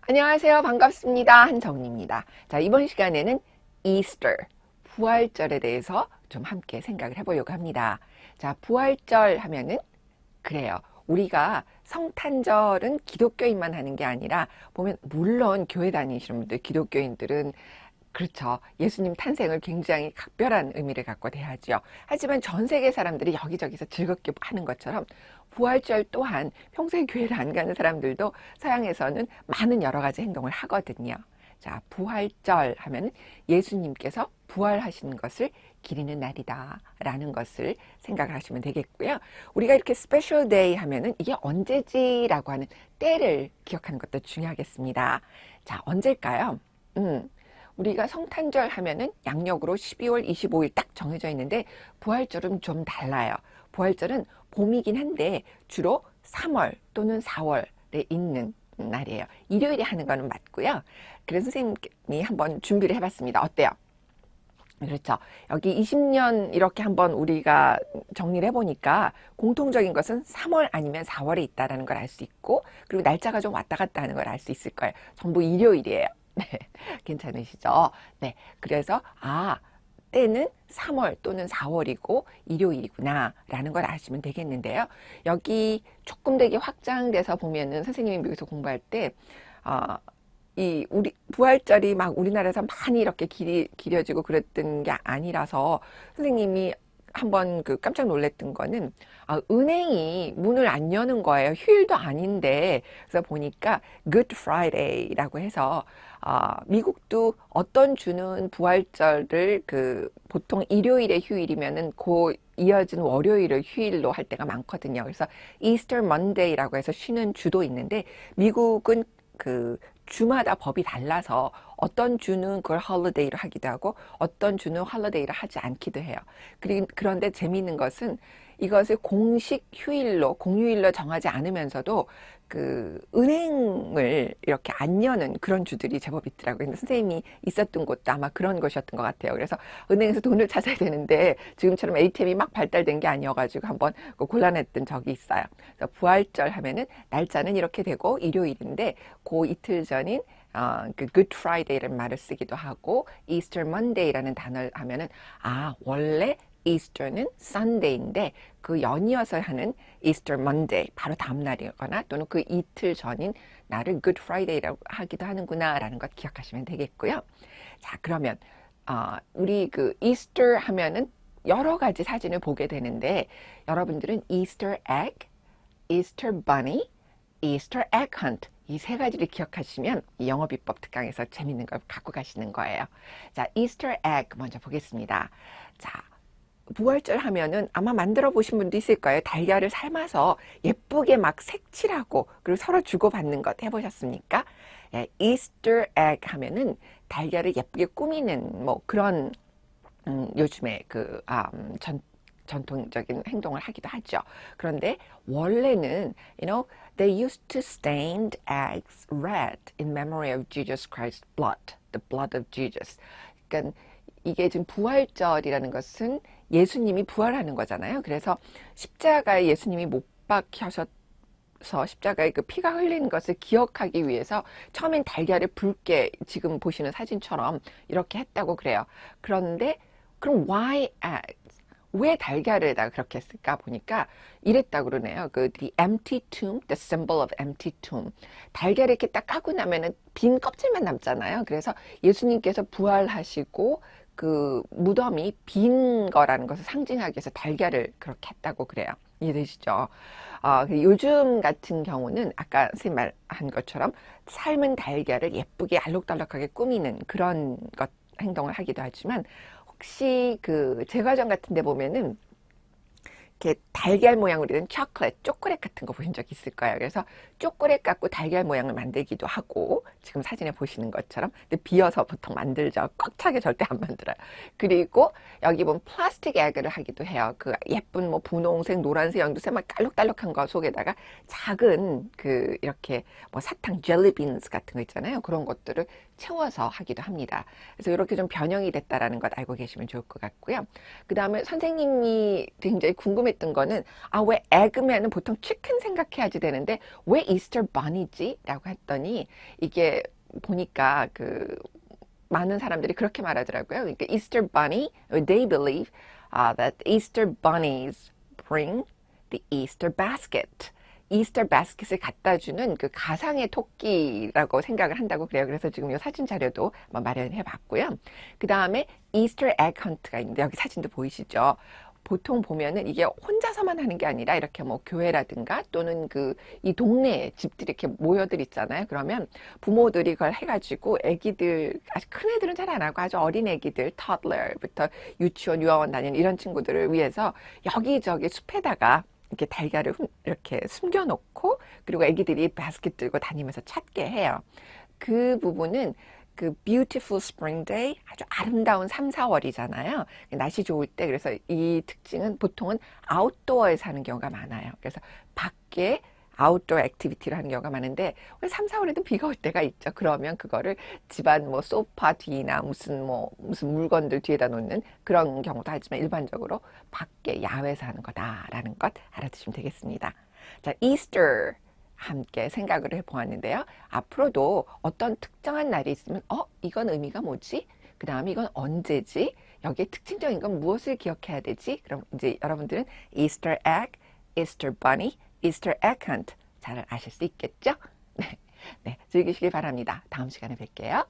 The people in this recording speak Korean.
안녕하세요. 반갑습니다. 한정리입니다. 자, 이번 시간에는 이스터, 부활절에 대해서 좀 함께 생각을 해보려고 합니다. 자, 부활절 하면은 그래요. 우리가 성탄절은 기독교인만 하는 게 아니라 보면 물론 교회 다니시는 분들, 기독교인들은 그렇죠. 예수님 탄생을 굉장히 각별한 의미를 갖고 대하지요. 하지만 전 세계 사람들이 여기저기서 즐겁게 하는 것처럼 부활절 또한 평소에 교회를 안 가는 사람들도 서양에서는 많은 여러 가지 행동을 하거든요. 자, 부활절 하면 예수님께서 부활하신 것을 기리는 날이다 라는 것을 생각을 하시면 되겠고요. 우리가 이렇게 스페셜 데이 하면은 이게 언제지라고 하는 때를 기억하는 것도 중요하겠습니다. 자, 언제일까요? 우리가 성탄절 하면은 양력으로 12월 25일 딱 정해져 있는데 부활절은 좀 달라요. 부활절은 봄이긴 한데 주로 3월 또는 4월에 있는 날이에요. 일요일에 하는 거는 맞고요. 그래서 선생님이 한번 준비를 해봤습니다. 어때요? 그렇죠. 여기 20년 이렇게 한번 우리가 정리를 해보니까 공통적인 것은 3월 아니면 4월에 있다라는 걸 알 수 있고, 그리고 날짜가 좀 왔다 갔다 하는 걸 알 수 있을 거예요. 전부 일요일이에요. 네, 괜찮으시죠? 네, 그래서 때는 3월 또는 4월이고 일요일이구나 라는 걸 아시면 되겠는데요. 여기 조금 되게 확장돼서 보면은 선생님이 미국에서 공부할 때 어, 이 우리 부활절이 막 우리나라에서 많이 이렇게 기려지고 그랬던 게 아니라서 선생님이 한번 그 깜짝 놀랐던 거는 은행이 문을 안 여는 거예요. 휴일도 아닌데. 그래서 보니까 Good Friday라고 해서 미국도 어떤 주는 부활절을 그 보통 일요일에 휴일이면은 그 이어진 월요일을 휴일로 할 때가 많거든요. 그래서 Easter Monday라고 해서 쉬는 주도 있는데 미국은 그 주마다 법이 달라서 어떤 주는 그걸 홀리데이로 하기도 하고 어떤 주는 홀리데이로 하지 않기도 해요. 그런데 재미있는 것은 이것을 공식 휴일로 공휴일로 정하지 않으면서도 그 은행을 이렇게 안 여는 그런 주들이 제법 있더라고요. 근데 선생님이 있었던 곳도 아마 그런 것이었던 것 같아요. 그래서 은행에서 돈을 찾아야 되는데 지금처럼 ATM이 막 발달된 게 아니어가지고 한번 곤란했던 적이 있어요. 그래서 부활절 하면은 날짜는 이렇게 되고 일요일인데 그 이틀 전인 그 Good Friday라는 말을 쓰기도 하고 Easter Monday라는 단어를 하면은 원래 이스터는 Sunday인데 그 연이어서 하는 Easter Monday 바로 다음 날이거나 또는 그 이틀 전인 날을 Good Friday라고 하기도 하는구나 라는 것 기억하시면 되겠고요. 자, 그러면 우리 그 이스터 하면은 여러 가지 사진을 보게 되는데 여러분들은 Easter egg, Easter bunny, Easter egg hunt 이 세 가지를 기억하시면 이 영어 비법 특강에서 재밌는 걸 갖고 가시는 거예요. 자, Easter egg 먼저 보겠습니다. 자, 부활절 하면은 아마 만들어 보신 분도 있을 거예요. 달걀을 삶아서 예쁘게 막 색칠하고 그리고 서로 주고받는 것 해보셨습니까? 예, Easter egg 하면은 달걀을 예쁘게 꾸미는 뭐 그런 요즘에 전통적인 행동을 하기도 하죠. 그런데 원래는 they used to stain eggs red in memory of Jesus Christ's blood, the blood of Jesus. 그러니까 이게 지금 부활절이라는 것은 예수님이 부활하는 거잖아요. 그래서 십자가에 예수님이 못 박혀서 십자가에 그 피가 흘린 것을 기억하기 위해서 처음엔 달걀을 붉게 지금 보시는 사진처럼 이렇게 했다고 그래요. 그런데 그럼 why eggs? 왜 달걀에다 그렇게 했을까 보니까 이랬다고 그러네요. the empty tomb, the symbol of empty tomb. 달걀을 이렇게 딱 까고 나면은 빈 껍질만 남잖아요. 그래서 예수님께서 부활하시고 그 무덤이 빈 거라는 것을 상징하기 위해서 달걀을 그렇게 했다고 그래요. 이해되시죠? 요즘 같은 경우는 아까 선생님 말한 것처럼 삶은 달걀을 예쁘게 알록달록하게 꾸미는 그런 행동을 하기도 하지만 혹시 그 제과점 같은 데 보면은 이렇게 달걀 모양으로 된 초콜릿 같은 거 보신 적 있을 거예요. 그래서 초콜릿 갖고 달걀 모양을 만들기도 하고 지금 사진에 보시는 것처럼 근데 비어서 보통 만들죠. 꽉 차게 절대 안 만들어요. 그리고 여기 보면 플라스틱 에그를 하기도 해요. 그 예쁜 뭐 분홍색, 노란색, 연두색 막 알록달록한 거 속에다가 작은 그 이렇게 뭐 사탕 젤리 빈스 같은 거 있잖아요. 그런 것들을 채워서 하기도 합니다. 그래서 이렇게 좀 변형이 됐다라는 것 알고 계시면 좋을 것 같고요. 그 다음에 선생님이 굉장히 궁금했던 거는 왜 에그면은 보통 치킨 생각해야지 되는데 왜 이스터 버니지? 라고 했더니 이게 보니까 많은 사람들이 그렇게 말하더라고요. 그러니까 Easter Bunny, they believe that Easter bunnies bring the Easter basket. 이스터 바스켓을 갖다 주는 그 가상의 토끼라고 생각을 한다고 그래요. 그래서 지금 이 사진 자료도 한번 마련해 봤고요. 그 다음에 이스터 에그 헌트가 있는데 여기 사진도 보이시죠? 보통 보면은 이게 혼자서만 하는 게 아니라 이렇게 뭐 교회라든가 또는 이 동네 집들이 이렇게 모여들 있잖아요. 그러면 부모들이 그걸 해가지고 애기들, 아주 큰 애들은 잘 안 하고 아주 어린 애기들, toddler부터 유치원, 유아원 다니는 이런 친구들을 위해서 여기저기 숲에다가 이렇게 달걀을 이렇게 숨겨놓고 그리고 애기들이 바스켓 들고 다니면서 찾게 해요. 그 부분은 Beautiful Spring Day, 아주 아름다운 3, 4월이잖아요. 날씨 좋을 때, 그래서 이 특징은 보통은 아웃도어에서 하는 경우가 많아요. 그래서 밖에 아웃도어 액티비티를 하는 경우가 많은데 왜 3, 4월에도 비가 올 때가 있죠. 그러면 그거를 집안 뭐 소파 뒤나 무슨 물건들 뒤에다 놓는 그런 경우도 하지만 일반적으로 밖에 야외에서 하는 거다라는 것 알아두시면 되겠습니다. 자, 이스터 함께 생각을 해보았는데요. 앞으로도 어떤 특정한 날이 있으면 이건 의미가 뭐지? 그 다음에 이건 언제지? 여기에 특징적인 건 무엇을 기억해야 되지? 그럼 이제 여러분들은 Easter egg, Easter bunny, Easter egg hunt 잘 아실 수 있겠죠? 네, 즐기시길 바랍니다. 다음 시간에 뵐게요.